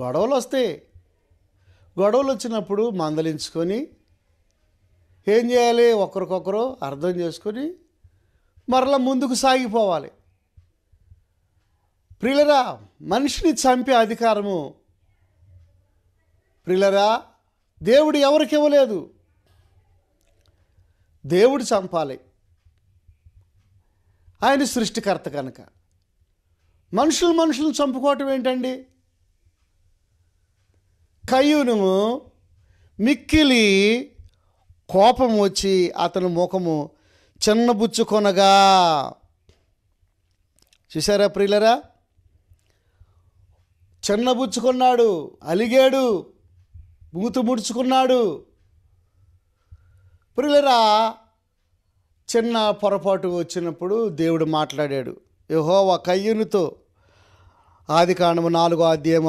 గొడవలు వస్తాయి. గొడవలు వచ్చినప్పుడు మందలించుకొని ఏం చేయాలి? ఒకరికొకరు అర్థం చేసుకొని మరలా ముందుకు సాగిపోవాలి. ప్రియులరా, మనిషిని చంపే అధికారము ప్రియులరా దేవుడు ఎవరికి ఇవ్వలేదు. దేవుడు చంపాలి. ఆయన సృష్టికర్త కనుక. మనుషులను చంపుకోవటం ఏంటండి? కయ్యూను మిక్కిలి కోపం వచ్చి అతని ముఖము చిన్నబుచ్చుకొనగా. చూసారా ప్రియులరా? చిన్నబుచ్చుకున్నాడు, అలిగాడు, మూతు ముడుచుకున్నాడు. ప్రియులరా, చిన్న పొరపాటు వచ్చినప్పుడు దేవుడు మాట్లాడాడు. యెహోవా కయ్యూనుతో, ఆదికాండము 4వ అధ్యాయం